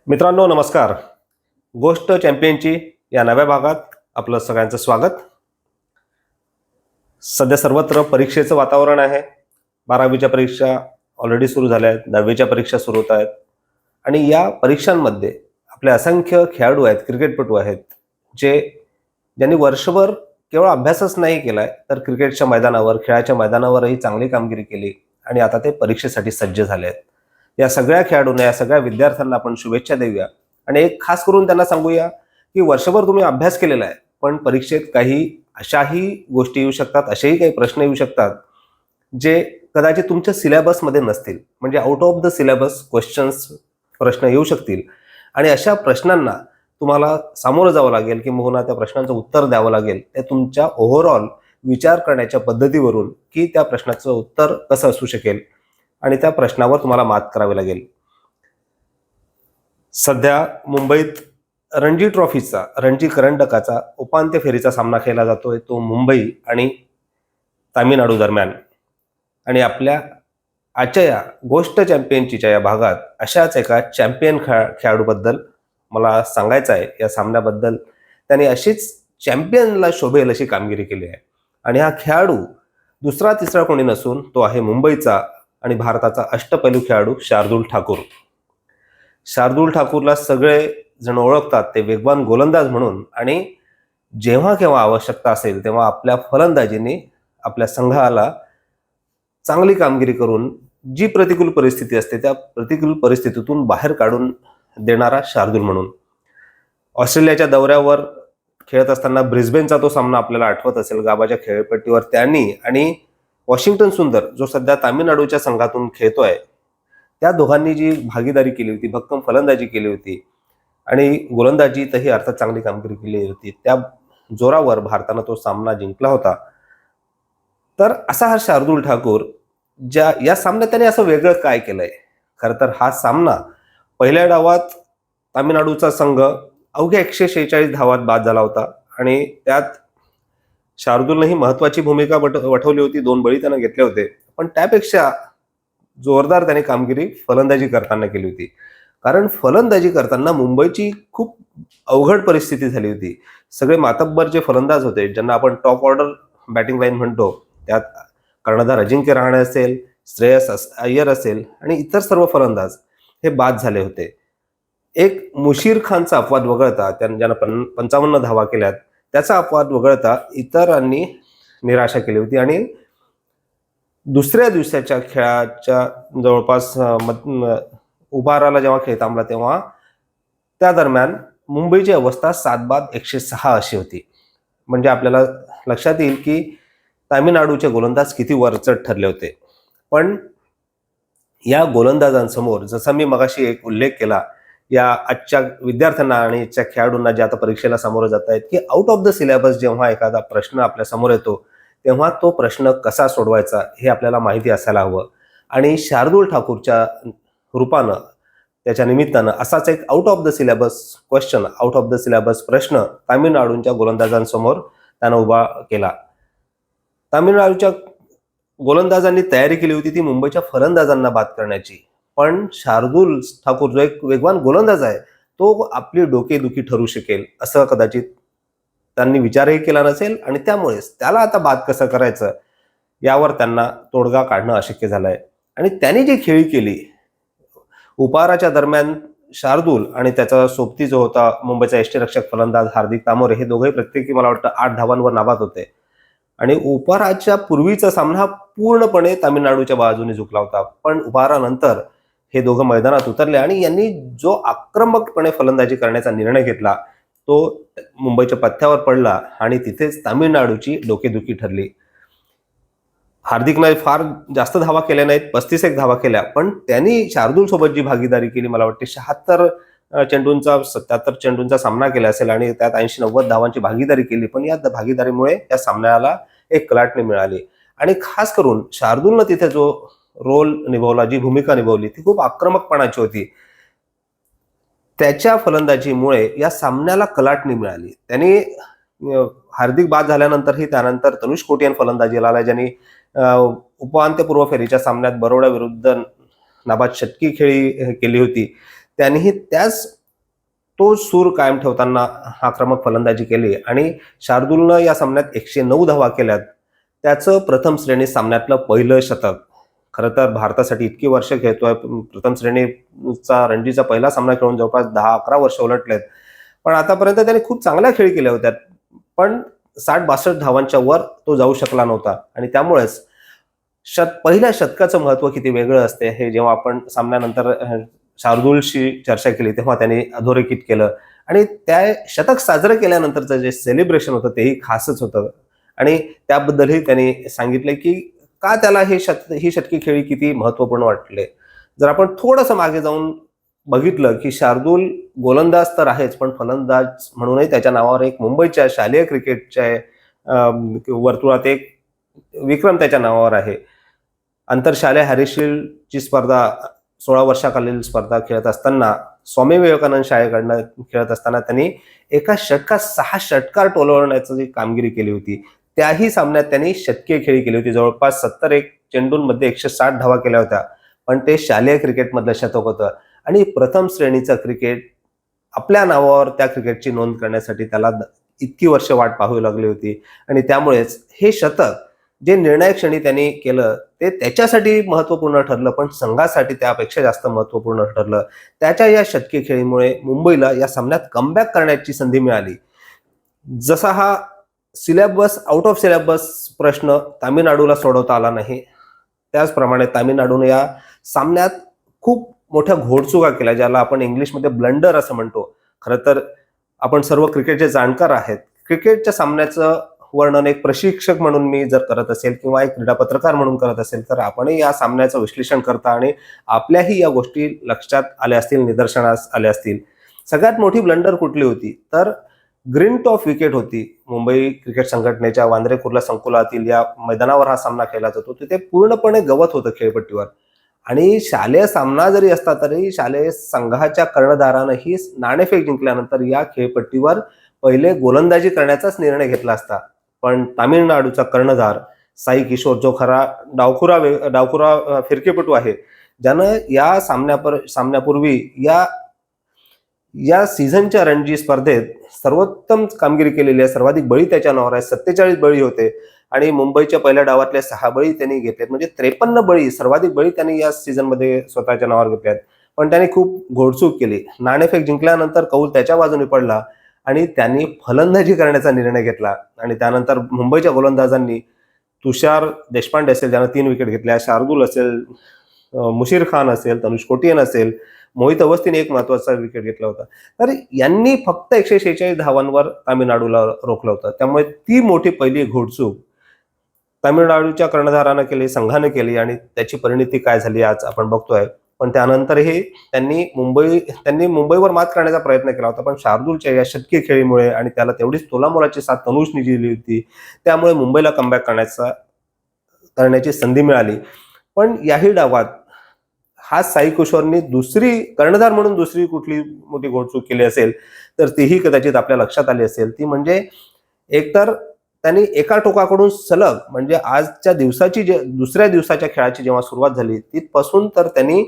मित्रांनो नमस्कार. गोष्ट चॅम्पियनची या नव्या भागात आपलं सगळ्यांचं स्वागत. सध्या सर्वत्र परीक्षेचं वातावरण आहे. 12वीच्या परीक्षा ऑलरेडी सुरू झाल्या आहेत, 10वीच्या परीक्षा सुरू होत आहेत आणि या परीक्षांमध्ये आपले असंख्य खेळाडू आहेत, क्रिकेटपटू आहेत, ज्यांनी वर्षभर केवळ अभ्यासच नाही केलाय तर क्रिकेटच्या मैदानावर, खेळाच्या मैदानावरही चांगली कामगिरी केली आणि आता ते परीक्षेसाठी सज्ज झाले आहेत. या सगळ्या खेळाडूंना, या सगळ्या विद्यार्थ्यांना आपण शुभेच्छा देऊया आणि एक खास करून त्यांना सांगूया की वर्षभर तुम्ही अभ्यास केलेला आहे, पण परीक्षेत काही अशाही गोष्टी येऊ शकतात, असेही काही प्रश्न येऊ शकतात जे कदाचित तुमच्या सिलेबसमध्ये नसतील. म्हणजे out of the syllabus questions, प्रश्न येऊ शकतील आणि अशा प्रश्नांना तुम्हाला सामोरं जावं लागेल की किंवा त्या प्रश्नांचं उत्तर द्यावं लागेल. ते तुमच्या ओव्हरऑल विचार करण्याच्या पद्धतीवरून की त्या प्रश्नाचं उत्तर कसं असू शकेल आणि त्या प्रश्नावर तुम्हाला मात करावी लागेल. सध्या मुंबईत रणजी ट्रॉफीचा, रणजी करंडकाचा उपांत्य फेरीचा सामना खेळला जातोय. तो मुंबई आणि तामिळनाडू दरम्यान. आणि आपल्या आजच्या या गोष्ट चॅम्पियनच्या या भागात अशाच एका चॅम्पियन खेळाडूबद्दल मला सांगायचं आहे. या सामन्याबद्दल त्याने अशीच चॅम्पियनला शोभेल अशी कामगिरी केली आहे आणि हा खेळाडू दुसरा तिसरा कोणी नसून तो आहे मुंबईचा आणि भारताचा अष्टपैलू खेळाडू शार्दूल ठाकूर. शार्दूल ठाकूरला सगळे जण ओळखतात ते वेगवान गोलंदाज म्हणून आणि जेव्हा केव्हा आवश्यकता असेल तेव्हा आपल्या फलंदाजीने आपल्या संघाला चांगली कामगिरी करून जी प्रतिकूल परिस्थिती असते त्या प्रतिकूल परिस्थितीतून बाहेर काढून देणारा शार्दूल म्हणून. ऑस्ट्रेलियाच्या दौऱ्यावर खेळत असताना ब्रिस्बेनचा तो सामना आपल्याला आठवत असेल. गाबाच्या खेळपट्टीवर त्यांनी आणि वॉशिंग्टन सुंदर जो सध्या तामिळनाडूच्या संघातून खेळतोय, त्या दोघांनी जी भागीदारी केली होती, भक्कम फलंदाजी केली होती आणि गोलंदाजीतही अर्थात चांगली कामगिरी केली होती, त्या जोरावर भारतानं तो सामना जिंकला होता. तर असा हा शार्दूल ठाकूर या सामन्यात त्याने असं वेगळं काय केलंय? खरं तर हा सामना पहिल्या डावात तामिळनाडूचा संघ अवघ्या 146 धावात बाद झाला होता आणि त्यात शार्दूलनेही महत्वाची भूमिका वठवली होती. 2 बळी त्यानं घेतले होते, पण त्यापेक्षा जोरदार त्याने कामगिरी फलंदाजी करताना केली होती. कारण फलंदाजी करताना मुंबईची खूप अवघड परिस्थिती झाली होती. सगळे मातब्बर जे फलंदाज होते, ज्यांना आपण टॉप ऑर्डर बॅटिंग लाईन म्हणतो, त्यात कर्णधार अजिंक्य रहाणे असेल, श्रेयस अय्यर असेल आणि इतर सर्व फलंदाज हे बाद झाले होते. एक मुशीर खानचा अपवाद वगळता, ज्यानं 55 धावा केल्यात, त्याचा अपवाद वगळता इतरांनी निराशा केली होती आणि दुसऱ्या दिवसाच्या खेळाच्या जवळपास उभाराला जेव्हा खेळ थांबला तेव्हा त्या दरम्यान मुंबईची अवस्था 7 बाद 106 अशी होती. म्हणजे आपल्याला लक्षात येईल की तामिळनाडूचे गोलंदाज किती वरचढ ठरले होते. पण या गोलंदाजांसमोर जसा मी मगाशी एक उल्लेख केला, या आजच्या विद्यार्थ्यांना आणि आजच्या खेळाडूंना जे आता परीक्षेला सामोरं जात आहेत की आउट ऑफ द सिलेबस जेव्हा एखादा प्रश्न आपल्या समोर येतो तेव्हा तो प्रश्न कसा सोडवायचा हे आपल्याला माहिती असायला हवं. आणि शार्दूल ठाकूरच्या रूपानं, त्याच्या निमित्तानं असाच एक out of the syllabus question, out of the syllabus प्रश्न तामिळनाडूच्या गोलंदाजांसमोर त्यानं उभा केला. तामिळनाडूच्या गोलंदाजांनी तयारी केली होती ती मुंबईच्या फलंदाजांना बाद करण्याची, पण शार्दूल ठाकूर जो एक वेगवान गोलंदाज आहे तो आपली डोकेदुखी ठरू शकेल असं कदाचित त्यांनी विचारही केला नसेल आणि त्यामुळेच त्याला आता बाद कसं करायचं यावर त्यांना तोडगा काढणं अशक्य झालंय. आणि त्यांनी जी खेळी केली उपहाराच्या दरम्यान, शार्दूल आणि त्याचा सोबती जो होता मुंबईचा यष्टीरक्षक फलंदाज हार्दिक तामोरे, हे दोघे प्रत्येकी मला वाटतं 8 धावांवर नाबाद होते आणि उपहाराच्या पूर्वीचा सामना पूर्णपणे तामिळनाडूच्या बाजूने झुकला होता. पण उपहारानंतर हे दोघं मैदानात उतरले आणि यांनी जो आक्रमकपणे फलंदाजी करण्याचा निर्णय घेतला तो मुंबईच्या पथ्यावर पडला आणि तिथेच तामिळनाडूची डोकेदुखी ठरली. हार्दिकने फार जास्त धावा केल्या नाहीत, 35 धावा केल्या, पण त्यांनी शार्दूल सोबत जी भागीदारी केली, मला वाटते 76 चेंडूंचा 77 चेंडूंचा सामना केला असेल आणि त्यात 80-90 धावांची भागीदारी केली. पण या भागीदारीमुळे या सामन्याला एक कलाटणी मिळाली आणि खास करून शार्दूलनं तिथे जो रोल निभावला, जी भूमिका निभावली ती खूप आक्रमकपणाची होती. त्याच्या फलंदाजीमुळे या सामन्याला कलाटणी मिळाली. त्यांनी हार्दिक बाद झाल्यानंतरही त्यानंतर तनुष कोटियन फलंदाजीला आला, ज्यांनी उपांत्यपूर्व फेरीच्या सामन्यात बरोडा विरुद्ध नाबाद षटकी खेळी केली होती. त्यांनीही तो सूर कायम ठेवताना आक्रमक फलंदाजी केली आणि शार्दूलनं या सामन्यात 109 धावा केल्यात. त्याचं प्रथम श्रेणी सामन्यातलं पहिलं शतक. खरं तर भारतासाठी इतकी वर्ष खेळतोय, प्रथम श्रेणीचा रणजीचा पहिला सामना खेळून जवळपास 10-11 वर्ष उलटलेत. पण आतापर्यंत त्याने खूप चांगल्या खेळी केल्या होत्या, पण 60-62 धावांच्या वर तो जाऊ शकला नव्हता. आणि त्यामुळेच पहिल्या शतकाचं महत्व किती वेगळं असते हे जेव्हा आपण सामन्यानंतर शार्दूलशी चर्चा केली तेव्हा त्यांनी अधोरेखित केलं. आणि त्या शतक साजरं केल्यानंतरचं जे सेलिब्रेशन होतं तेही खासच होतं. आणि त्याबद्दलही त्यांनी सांगितले की का त्याला ही शतकी खेळी किती महत्वपूर्ण वाटले. जर आपण थोडंसं मागे जाऊन बघितलं की शार्दूल गोलंदाज तर आहेच, पण फलंदाज म्हणूनही त्याच्या नावावर एक मुंबईच्या शालेय क्रिकेटच्या वर्तुळात एक विक्रम त्याच्या नावावर आहे. आंतरशालेय हॅरिसशील्डची स्पर्धा 16 वर्षाखालील स्पर्धा खेळत असताना स्वामी विवेकानंद शाळेकडनं खेळत असताना त्यांनी एका षटकात 6 षटकार टोलवण्याची जी कामगिरी केली होती. त्याही सामन्यात त्यांनी शतकीय खेळी केली होती. जवळपास 71 चेंडूंमध्ये 160 धावा केल्या होत्या. पण ते शालेय क्रिकेटमधलं शतक होतं. आणि प्रथम श्रेणीचं क्रिकेट आपल्या नावावर त्या क्रिकेटची नोंद करण्यासाठी त्याला इतकी वर्ष वाट पाहावी लागली होती. आणि त्यामुळेच हे शतक जे निर्णायक क्षणी त्यांनी केलं ते त्याच्यासाठी महत्वपूर्ण ठरलं, पण संघासाठी त्यापेक्षा जास्त महत्वपूर्ण ठरलं. त्याच्या या शतकी खेळीमुळे मुंबईला या सामन्यात कमबॅक करण्याची संधी मिळाली. जसा हा आउट ऑफ सिलेबस प्रश्न तामिळनाडूला सोडवता आला नाही, त्याचप्रमाणे तामिळनाडूने या सामन्यात खूप मोठ्या घोडचुका केल्या, ज्याला आपण इंग्लिशमध्ये ब्लंडर असं म्हणतो. खरं तर आपण सर्व क्रिकेटचे जाणकार आहेत. क्रिकेटच्या सामन्याचं वर्णन एक प्रशिक्षक म्हणून मी जर करत असेल किंवा एक क्रीडा पत्रकार म्हणून करत असेल तर आपणही या सामन्याचं विश्लेषण करता आणि आपल्याही या गोष्टी लक्षात आल्या असतील, निदर्शनास आल्या असतील. सगळ्यात मोठी ब्लंडर कुठली होती तर ग्रीन टॉप विकेट होती. मुंबई क्रिकेट संघटनेच्या वांद्रे कुर्ला संकुलातील या मैदानावर हा सामना खेळला जातो. तिथे पूर्णपणे गवत होतं खेळपट्टीवर. आणि शालेय सामना जरी असता तरी शालेय संघाच्या कर्णधारानंही नाणेफेक जिंकल्यानंतर या खेळपट्टीवर पहिले गोलंदाजी करण्याचाच निर्णय घेतला असता. पण तामिळनाडूचा कर्णधार साई किशोर, जो खरा डावखुरा फिरकीपटू आहे, ज्यानं या सामन्यापूर्वी या सीझनच्या रणजी स्पर्धेत सर्वोत्तम कामगिरी केलेली आहे. सर्वाधिक बळी त्याच्या नावावर आहे, 47 बळी होते. आणि मुंबईच्या पहिल्या डावातले 6 बळी त्यांनी घेतलेत, म्हणजे 53 बळी, सर्वाधिक बळी त्यांनी या सीझनमध्ये स्वतःच्या नावावर घेतल्यात. पण त्यांनी खूप घोडचूक केली. नाणेफेक जिंकल्यानंतर कौल त्याच्या बाजूने पडला आणि त्यांनी फलंदाजी करण्याचा निर्णय घेतला. आणि त्यानंतर मुंबईच्या गोलंदाजांनी तुषार देशपांडे असेल, ज्यानं 3 विकेट घेतल्या, शार्दूल असेल, मुशीर खान असेल, तनुष कोटियन असेल, मोहित अवस्थीने एक महत्वाचा विकेट घेतला होता. तर यांनी फक्त 146 धावांवर तामिळनाडूला रोखलं होतं. त्यामुळे ती मोठी पहिली घोडचूक तामिळनाडूच्या कर्णधारानं केली, संघाने केली आणि त्याची परिणिती काय झाली आज आपण बघतोय. पण त्यानंतरही त्यांनी मुंबईवर मात करण्याचा प्रयत्न केला होता. पण शार्दूलच्या या शतकी खेळीमुळे आणि त्याला तेवढीच तोलामोलाची साथ तनुषने दिली होती, त्यामुळे मुंबईला कमबॅक करण्याची संधी मिळाली. पण याही डावात हा साई किशोरनी कर्णधार म्हणून दुसरी कुठली मोठी घोडचूक केली असेल तर तीही कदाचित आपल्या लक्षात आली असेल. ती म्हणजे एकतर त्यांनी एका टोकाकडून सलग, म्हणजे आजच्या दुसऱ्या दिवसाच्या खेळाची जेव्हा सुरुवात झाली तिथपासून तर त्यांनी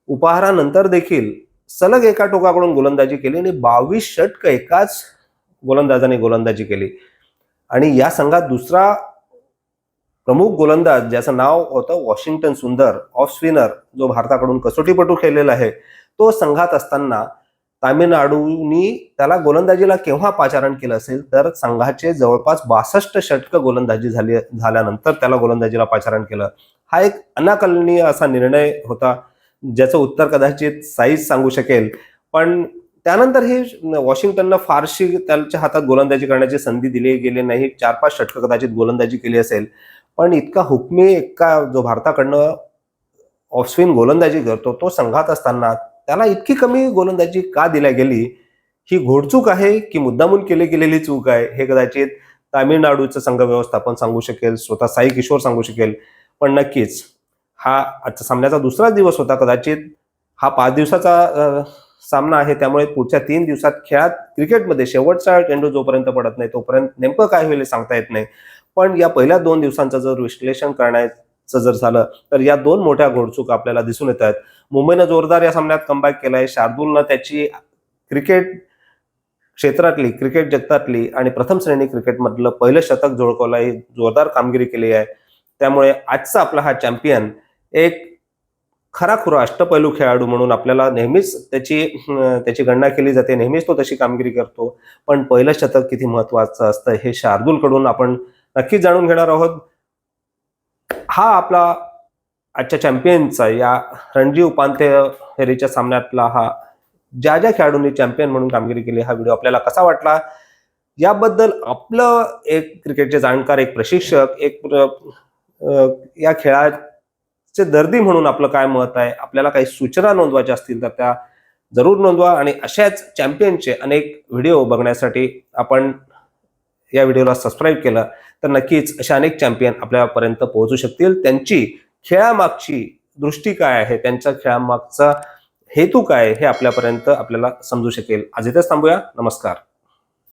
उपहारानंतर देखील सलग एका टोकाकडून गोलंदाजी केली आणि 22 षटक एकाच गोलंदाजाने गोलंदाजी केली. आणि या संघात दुसरा प्रमुख गोलंदाज ज्याचं नाव होतं वॉशिंग्टन सुंदर, ऑफ स्पिनर, जो भारताकडून कसोटीपटू खेळलेला आहे, तो संघात असताना तामिळनाडूनी त्याला गोलंदाजीला केव्हा पाचारण केलं असेल तर संघाचे जवळपास 62 षटकं गोलंदाजी झाल्यानंतर त्याला गोलंदाजीला पाचारण केलं. हा एक अनाकलनीय असा निर्णय होता, ज्याचं उत्तर कदाचित साईच सांगू शकेल. पण त्यानंतर ही वॉशिंग्टननं फारशी त्याच्या हातात गोलंदाजी करण्याची संधी दिली गेली नाही. 4-5 षटकं कदाचित गोलंदाजी केली असेल. पण इतका हुकमी जो भारताकडनं ऑफ स्पिन गोलंदाजी करतो, तो संघात असताना त्याला इतकी कमी गोलंदाजी का दिल्या गेली, ही घोडचूक आहे की मुद्दामून केली गेलेली चूक आहे, हे कदाचित तामिळनाडूचं संघ व्यवस्थापन सांगू शकेल, स्वतः साई किशोर सांगू शकेल. पण नक्कीच हा आजचा सामन्याचा दुसरा दिवस होता. कदाचित हा 5 दिवसाचा सामना आहे, त्यामुळे पुढच्या 3 दिवसात खेळात क्रिकेटमध्ये शेवटचा चेंडू जोपर्यंत पडत नाही तोपर्यंत नेमकं काय होईल सांगता येत नाही. पण या पहिल्या 2 दिवसांचं जर विश्लेषण चं जर झालं तर या दोन मोठ्या घोडचूक आपल्याला दिसून येत आहेत. मुंबईनं जोरदार या सामन्यात कमबॅक केलाय. शार्दूलनं त्याची क्रिकेट क्षेत्रातली, क्रिकेट जगतातली आणि प्रथम श्रेणी क्रिकेटमधलं पहिलं शतक झळकवलंय. जोरदार कामगिरी केली आहे. त्यामुळे आजचा आपला हा चॅम्पियन एक खराखुरा अष्टपैलू खेळाडू म्हणून आपल्याला नेहमीच त्याची गणना केली जाते. नेहमीच तो तशी कामगिरी करतो. पण पहिलं शतक किती महत्वाचं असतं हे शार्दूलकडून आपण नक्कीच जाणून घेणार आहोत. हा आपला आजच्या चॅम्पियनचा या रणजी उपांत्य फेरीच्या सामन्यातला हा ज्या खेळाडूंनी चॅम्पियन म्हणून कामगिरी केली हा व्हिडिओ आपल्याला कसा वाटला याबद्दल आपलं एक क्रिकेटचे जाणकार, एक प्रशिक्षक, या खेळाचे दर्दी म्हणून आपलं काय मत आहे, आपल्याला काही सूचना नोंदवायच्या असतील तर त्या जरूर नोंदवा. आणि अशाच चॅम्पियनचे अनेक व्हिडिओ बघण्यासाठी आपण या व्हिडिओला सबस्क्राईब केलं तर नक्कीच अशा अनेक चॅम्पियन आपल्यापर्यंत पोहोचू शकतील. त्यांची खेळामागची दृष्टी काय आहे, त्यांच्या खेळामागचा हेतू काय हे आपल्याला समजू शकेल. आज इथेच थांबूया. नमस्कार.